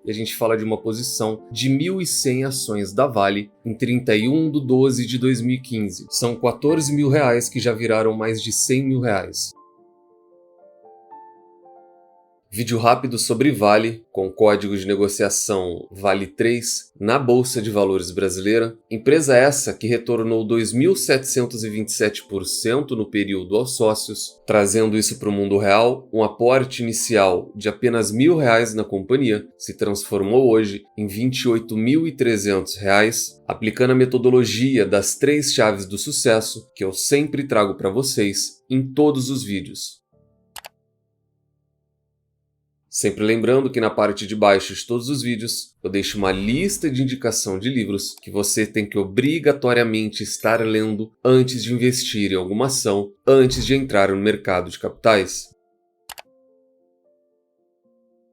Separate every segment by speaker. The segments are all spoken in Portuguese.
Speaker 1: e a gente fala de uma posição de 1.100 ações da Vale em 31/12/2015. São R$14 mil que já viraram mais de R$100 mil. Vídeo rápido sobre Vale, com código de negociação VALE3, na Bolsa de Valores brasileira. Empresa essa que retornou 2.727% no período aos sócios, trazendo isso para o mundo real. Um aporte inicial de apenas R$1.000 na companhia se transformou hoje em R$28.300, aplicando a metodologia das 3 chaves do sucesso que eu sempre trago para vocês em todos os vídeos. Sempre lembrando que na parte de baixo de todos os vídeos eu deixo uma lista de indicação de livros que você tem que obrigatoriamente estar lendo antes de investir em alguma ação, antes de entrar no mercado de capitais.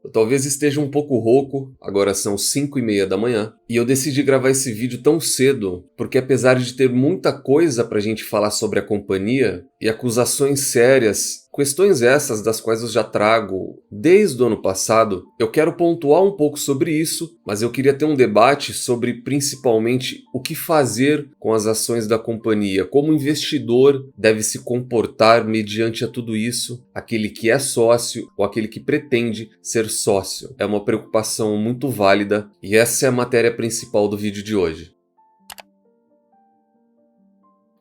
Speaker 1: Eu talvez esteja um pouco rouco, agora são 5:30 da manhã, e eu decidi gravar esse vídeo tão cedo porque, apesar de ter muita coisa para a gente falar sobre a companhia e acusações sérias, questões essas das quais eu já trago desde o ano passado, eu quero pontuar um pouco sobre isso, mas eu queria ter um debate sobre principalmente o que fazer com as ações da companhia, como o investidor deve se comportar mediante a tudo isso, aquele que é sócio ou aquele que pretende ser sócio. É uma preocupação muito válida e essa é a matéria principal do vídeo de hoje.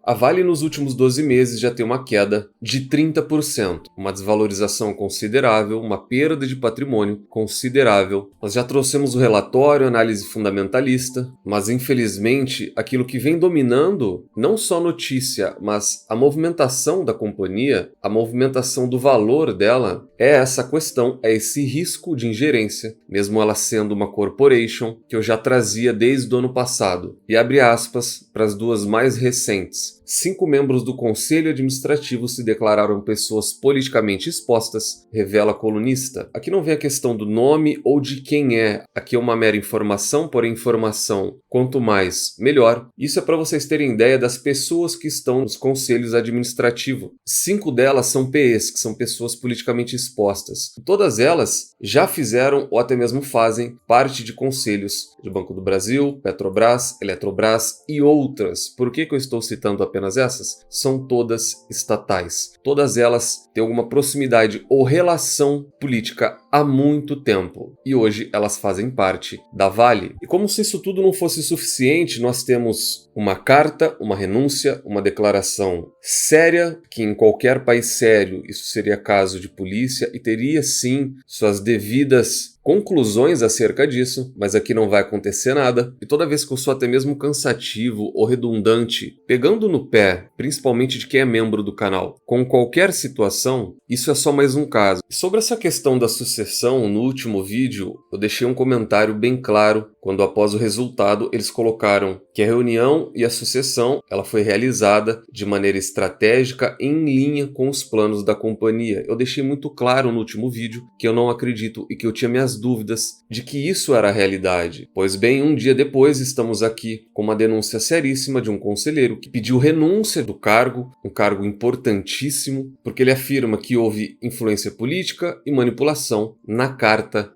Speaker 1: A Vale nos últimos 12 meses já tem uma queda de 30%, uma desvalorização considerável, uma perda de patrimônio considerável. Nós já trouxemos o relatório, análise fundamentalista, mas infelizmente aquilo que vem dominando não só a notícia, mas a movimentação da companhia, a movimentação do valor dela, é essa questão, é esse risco de ingerência, mesmo ela sendo uma corporation, que eu já trazia desde o ano passado. E abre aspas para as duas mais recentes. 5 membros do Conselho Administrativo se declararam pessoas politicamente expostas, revela a colunista. Aqui não vem a questão do nome ou de quem é. Aqui é uma mera informação, porém informação, quanto mais, melhor. Isso é para vocês terem ideia das pessoas que estão nos conselhos administrativos. 5 delas são PEs, que são pessoas politicamente expostas. Todas elas já fizeram ou até mesmo fazem parte de conselhos de Banco do Brasil, Petrobras, Eletrobras e outras. Por que eu estou citando apenas essas? São todas estatais. Todas elas têm alguma proximidade ou relação política há muito tempo. E hoje elas fazem parte da Vale. E como se isso tudo não fosse suficiente, nós temos uma carta, uma renúncia, uma declaração séria, que em qualquer país sério isso seria caso de polícia e teria sim suas devidas conclusões acerca disso, mas aqui não vai acontecer nada. E toda vez que eu sou até mesmo cansativo ou redundante, pegando no pé, principalmente de quem é membro do canal, com qualquer situação, isso é só mais um caso. E sobre essa questão da sucessão, no último vídeo, eu deixei um comentário bem claro, quando após o resultado eles colocaram que a reunião e a sucessão ela foi realizada de maneira estratégica em linha com os planos da companhia. Eu deixei muito claro no último vídeo que eu não acredito e que eu tinha minhas dúvidas de que isso era a realidade. Pois bem, um dia depois estamos aqui com uma denúncia seríssima de um conselheiro que pediu renúncia do cargo, um cargo importantíssimo, porque ele afirma que houve influência política e manipulação na carta.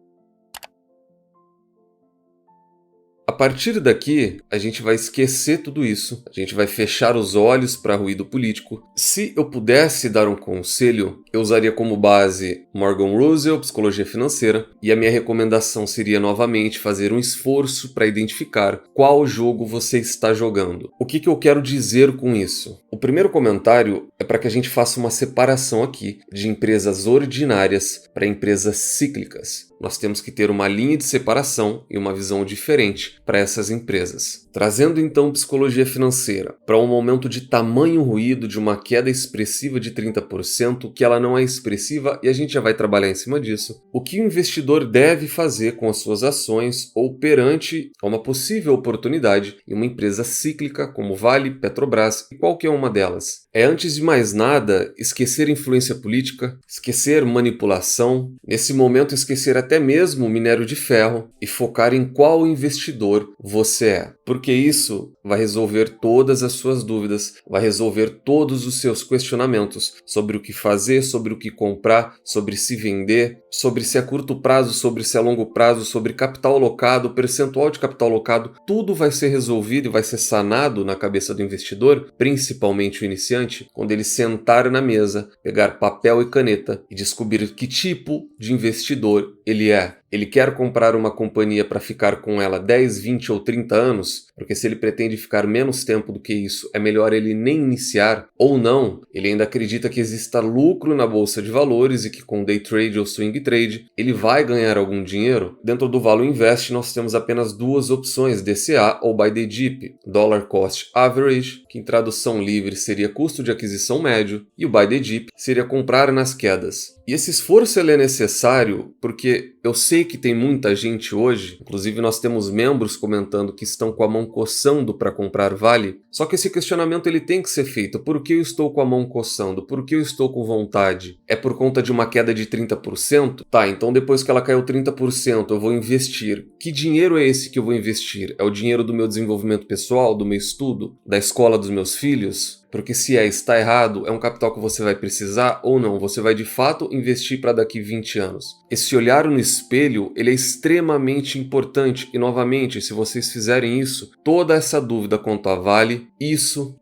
Speaker 1: A partir daqui, a gente vai esquecer tudo isso, a gente vai fechar os olhos para ruído político. Se eu pudesse dar um conselho, eu usaria como base Morgan Housel, Psicologia Financeira, e a minha recomendação seria novamente fazer um esforço para identificar qual jogo você está jogando. O que eu quero dizer com isso? O primeiro comentário é para que a gente faça uma separação aqui de empresas ordinárias para empresas cíclicas. Nós temos que ter uma linha de separação e uma visão diferente para essas empresas. Trazendo então psicologia financeira para um momento de tamanho ruído, de uma queda expressiva de 30%, que ela não é expressiva e a gente já vai trabalhar em cima disso. O que o investidor deve fazer com as suas ações ou perante uma possível oportunidade em uma empresa cíclica como Vale, Petrobras e qualquer uma delas? É, antes de mais nada, esquecer influência política, esquecer manipulação, nesse momento esquecer até mesmo o minério de ferro e focar em qual investidor você é. Porque isso vai resolver todas as suas dúvidas, vai resolver todos os seus questionamentos sobre o que fazer, sobre o que comprar, sobre se vender, sobre se é curto prazo, sobre se é longo prazo, sobre capital alocado, percentual de capital alocado. Tudo vai ser resolvido e vai ser sanado na cabeça do investidor, principalmente o iniciante, quando ele sentar na mesa, pegar papel e caneta e descobrir que tipo de investidor ele é. Ele quer comprar uma companhia para ficar com ela 10, 20 ou 30 anos? Porque se ele pretende ficar menos tempo do que isso, é melhor ele nem iniciar? Ou não, ele ainda acredita que exista lucro na bolsa de valores e que com day trade ou swing trade ele vai ganhar algum dinheiro? Dentro do Value Invest nós temos apenas duas opções, DCA ou Buy the Dip, Dollar Cost Average, que em tradução livre seria custo de aquisição médio, e o Buy the Dip seria comprar nas quedas. E esse esforço ele é necessário porque eu sei que tem muita gente hoje, inclusive nós temos membros comentando que estão com a mão coçando para comprar Vale, só que esse questionamento ele tem que ser feito. Por que eu estou com a mão coçando? Por que eu estou com vontade? É por conta de uma queda de 30%? Tá, então depois que ela caiu 30%, eu vou investir. Que dinheiro é esse que eu vou investir? É o dinheiro do meu desenvolvimento pessoal, do meu estudo, da escola dos meus filhos? Porque se está errado, é um capital que você vai precisar ou não? Você vai de fato investir para daqui 20 anos? Esse olhar no espelho, ele é extremamente importante e novamente, se vocês fizerem isso, toda essa dúvida quanto a Vale, isso,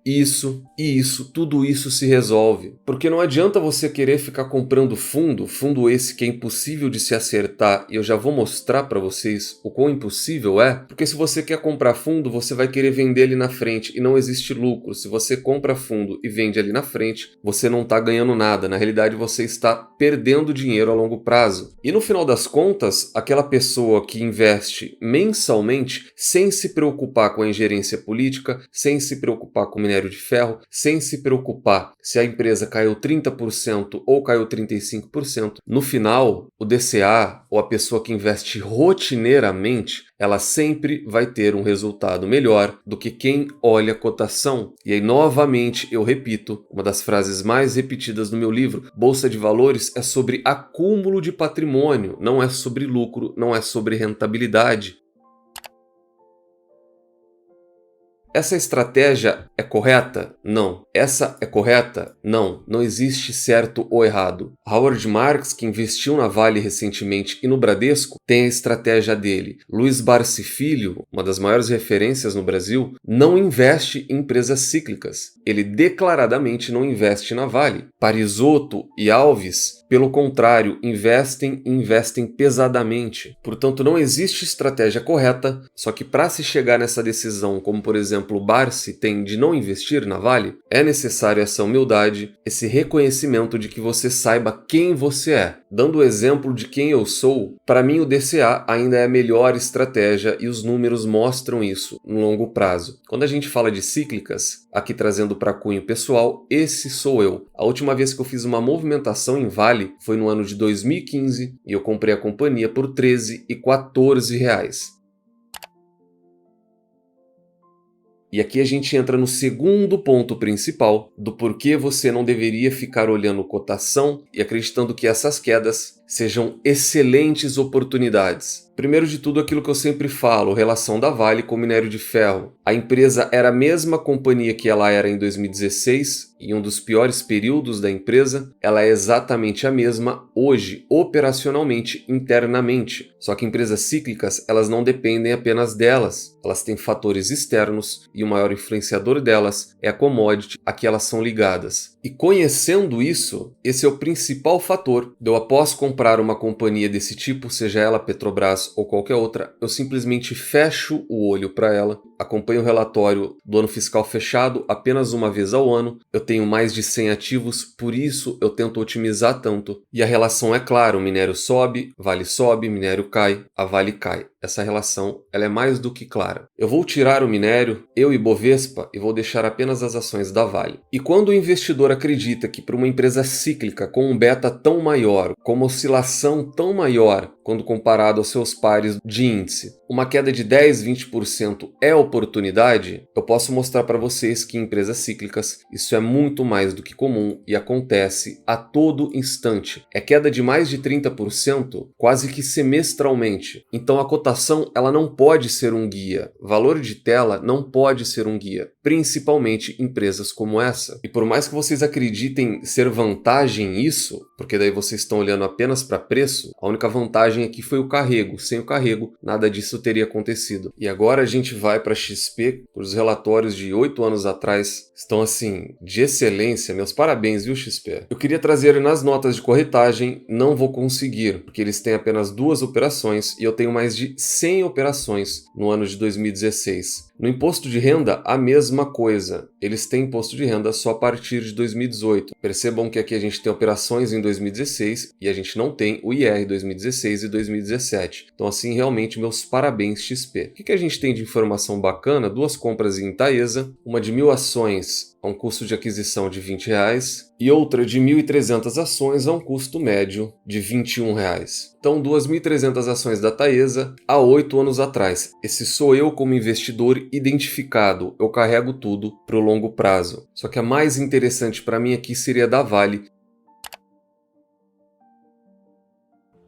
Speaker 1: tudo isso se resolve. Porque não adianta você querer ficar comprando fundo esse que é impossível de se acertar, e eu já vou mostrar para vocês o quão impossível é, porque se você quer comprar fundo, você vai querer vender ele na frente e não existe lucro. Se você compra fundo e vende ali na frente, você não está ganhando nada. Na realidade, você está perdendo dinheiro a longo prazo. E no final das contas, aquela pessoa que investe mensalmente, sem se preocupar com a ingerência política, sem se preocupar com o minério de ferro, sem se preocupar se a empresa caiu 30% ou caiu 35%, no final, o DCA, ou a pessoa que investe rotineiramente, ela sempre vai ter um resultado melhor do que quem olha a cotação. E aí, novamente, eu repito, uma das frases mais repetidas no meu livro, Bolsa de Valores é sobre acúmulo de patrimônio, não é sobre lucro, não é sobre rentabilidade. Essa estratégia é correta? Não. Essa é correta? Não. Não existe certo ou errado. Howard Marks, que investiu na Vale recentemente e no Bradesco, tem a estratégia dele. Luiz Barsi Filho, uma das maiores referências no Brasil, não investe em empresas cíclicas. Ele declaradamente não investe na Vale. Parisotto e Alves, pelo contrário, investem pesadamente. Portanto, não existe estratégia correta, só que para se chegar nessa decisão, como por exemplo o Barsi tem de não investir na Vale, é necessário essa humildade, esse reconhecimento de que você saiba quem você é. Dando o exemplo de quem eu sou, para mim o DCA ainda é a melhor estratégia e os números mostram isso no longo prazo. Quando a gente fala de cíclicas, aqui trazendo para cunho pessoal, esse sou eu. A última vez que eu fiz uma movimentação em Vale foi no ano de 2015 e eu comprei a companhia por R$ 13 e R$ 14. E aqui a gente entra no segundo ponto principal do porquê você não deveria ficar olhando cotação e acreditando que essas quedas sejam excelentes oportunidades. Primeiro de tudo, aquilo que eu sempre falo, relação da Vale com o minério de ferro. A empresa era a mesma companhia que ela era em 2016, em um dos piores períodos da empresa. Ela é exatamente a mesma hoje, operacionalmente, internamente. Só que empresas cíclicas, elas não dependem apenas delas. Elas têm fatores externos e o maior influenciador delas é a commodity a que elas são ligadas. E conhecendo isso, esse é o principal fator de eu, após comprar uma companhia desse tipo, seja ela Petrobras ou qualquer outra, eu simplesmente fecho o olho para ela, acompanho o relatório do ano fiscal fechado apenas uma vez ao ano, eu tenho mais de 100 ativos, por isso eu tento otimizar tanto. E a relação é clara, o minério sobe, minério cai, a Vale cai. Essa relação ela é mais do que clara. Eu vou tirar o minério, eu e Bovespa, e vou deixar apenas as ações da Vale. E quando o investidor acredita que para uma empresa cíclica com um beta tão maior, com uma oscilação oscilação tão maior quando comparado aos seus pares de índice, uma queda de 10, 20% é oportunidade, eu posso mostrar para vocês que em empresas cíclicas isso é muito mais do que comum e acontece a todo instante. É queda de mais de 30%, quase que semestralmente. Então a cotação ela não pode ser um guia. Valor de tela não pode ser um guia, principalmente empresas como essa. E por mais que vocês acreditem ser vantagem isso, porque daí vocês estão olhando apenas para preço, a única vantagem aqui foi o carrego. Sem o carrego, nada disso teria acontecido. E agora a gente vai para XP, os relatórios de 8 anos atrás estão assim, de excelência. Meus parabéns, viu, XP? Eu queria trazer nas notas de corretagem, não vou conseguir, porque eles têm apenas 2 operações e eu tenho mais de 100 operações no ano de 2016. No imposto de renda, a mesma coisa. Eles têm imposto de renda só a partir de 2018. Percebam que aqui a gente tem operações em 2016 e a gente não tem o IR 2016 e 2017. Então, assim, realmente, meus parabéns, XP. O que a gente tem de informação bacana? 2 compras em Taesa, uma de 1.000 ações a um custo de aquisição de R$20 e outra de 1.300 ações a um custo médio de R$21. Então, 2.300 ações da Taesa há 8 anos atrás. Esse sou eu como investidor identificado. Eu carrego tudo para o longo prazo. Só que a mais interessante para mim aqui seria da Vale.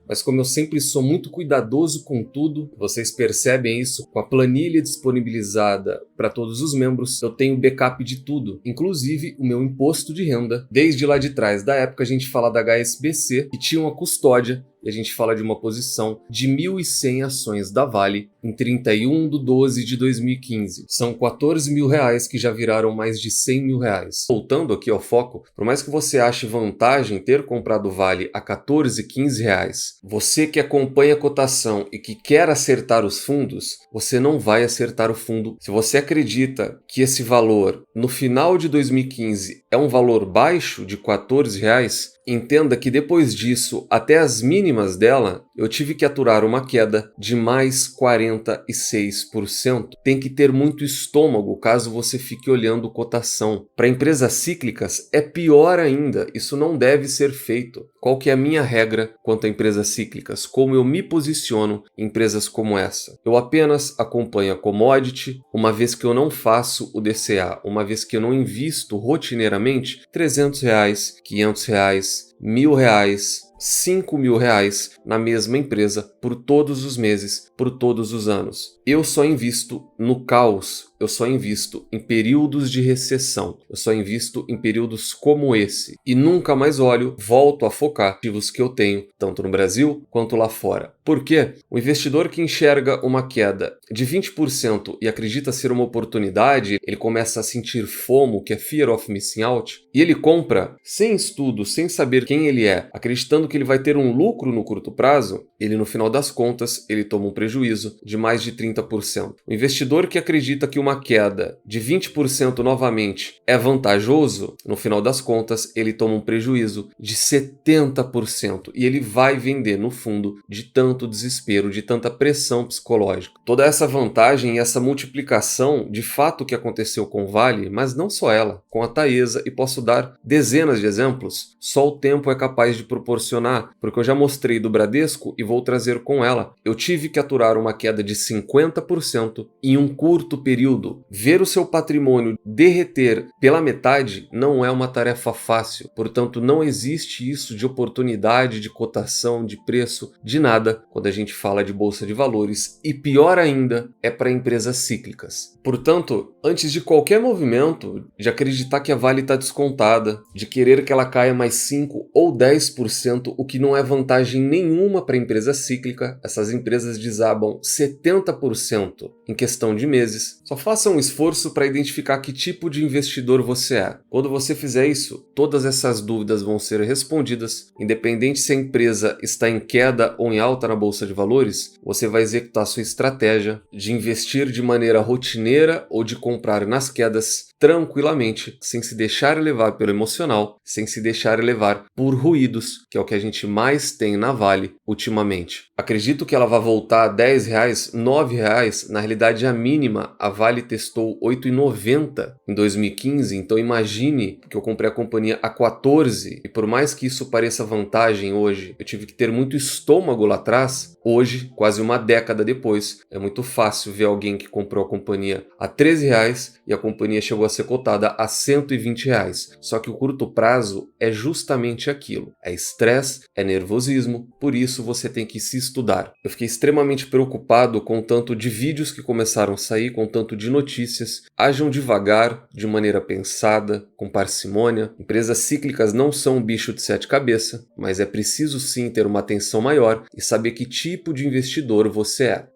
Speaker 1: Mas como eu sempre sou muito cuidadoso com tudo, vocês percebem isso com a planilha disponibilizada para todos os membros, eu tenho backup de tudo, inclusive o meu imposto de renda. Desde lá de trás, da época a gente fala da HSBC, que tinha uma custódia, e a gente fala de uma posição de 1.100 ações da Vale em 31/12/2015. São R$14.000 que já viraram mais de R$100.000. Voltando aqui ao foco, por mais que você ache vantagem ter comprado Vale a R$14, R$15, você que acompanha a cotação e que quer acertar os fundos, você não vai acertar o fundo. Se você acredita que esse valor no final de 2015 é um valor baixo de R$14, entenda que depois disso, até as mínimas dela, eu tive que aturar uma queda de mais 46%. Tem que ter muito estômago caso você fique olhando cotação. Para empresas cíclicas é pior ainda, isso não deve ser feito. Qual que é a minha regra quanto a empresas cíclicas? Como eu me posiciono em empresas como essa? Eu apenas acompanho a commodity, uma vez que eu não faço o DCA, uma vez que eu não invisto rotineiramente R$300, R$500, R$1.000, R$5.000 na mesma empresa por todos os meses, por todos os anos. Eu só invisto no caos, eu só invisto em períodos de recessão, eu só invisto em períodos como esse e nunca mais volto a focar ativos que eu tenho, tanto no Brasil quanto lá fora. Por quê? O investidor que enxerga uma queda de 20% e acredita ser uma oportunidade, ele começa a sentir FOMO, que é Fear of Missing Out, e ele compra sem estudo, sem saber quem ele é, acreditando que ele vai ter um lucro no curto prazo, ele no final das contas, ele toma um prejuízo de mais de 30%. O investidor que acredita que uma queda de 20% novamente é vantajoso, no final das contas, ele toma um prejuízo de 70% e ele vai vender no fundo de tanto desespero, de tanta pressão psicológica. Toda essa vantagem e essa multiplicação, de fato que aconteceu com Vale, mas não só ela, com a Taesa, e posso dar dezenas de exemplos, só o tempo é capaz de proporcionar, porque eu já mostrei do Bradesco e vou trazer com ela. Eu tive que aturar uma queda de 50% em um curto período. Ver o seu patrimônio derreter pela metade não é uma tarefa fácil, portanto não existe isso de oportunidade, de cotação, de preço, de nada quando a gente fala de bolsa de valores, e pior ainda é para empresas cíclicas. Portanto, antes de qualquer movimento, de acreditar que a Vale está descontada, de querer que ela caia mais 5 ou 10%, o que não é vantagem nenhuma para a empresa cíclica, essas empresas desabam 70% em questão de meses. Só faça um esforço para identificar que tipo de investidor você é. Quando você fizer isso, todas essas dúvidas vão ser respondidas, independente se a empresa está em queda ou em alta na bolsa de valores, você vai executar sua estratégia de investir de maneira rotineira ou de comprar nas quedas tranquilamente, sem se deixar levar pelo emocional, sem se deixar levar por ruídos, que é o que a gente mais tem na Vale ultimamente. Acredito que ela vai voltar a R$10, R$9, na realidade a mínima, a Vale testou R$ 8,90 em 2015, então imagine que eu comprei a companhia a 14, e por mais que isso pareça vantagem hoje, eu tive que ter muito estômago lá atrás. Hoje, quase uma década depois, é muito fácil ver alguém que comprou a companhia a R$13 e a companhia chegou a ser cotada a R$120. Só que o curto prazo é justamente aquilo. É estresse, é nervosismo, por isso você tem que se estudar. Eu fiquei extremamente preocupado com o tanto de vídeos que começaram a sair, com o tanto de notícias. Ajam devagar, de maneira pensada, com parcimônia. Empresas cíclicas não são um bicho de sete cabeças, mas é preciso sim ter uma atenção maior e saber que tipo de investidor você é.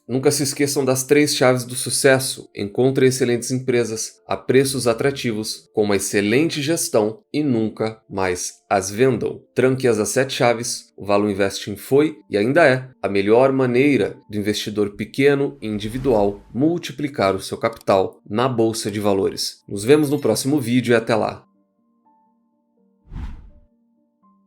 Speaker 1: Nunca se esqueçam das 3 chaves do sucesso. Encontre excelentes empresas a preços atrativos, com uma excelente gestão e nunca mais as vendam. Tranque-as às 7 chaves. O Valor Investing foi e ainda é a melhor maneira do investidor pequeno e individual multiplicar o seu capital na Bolsa de Valores. Nos vemos no próximo vídeo e até lá.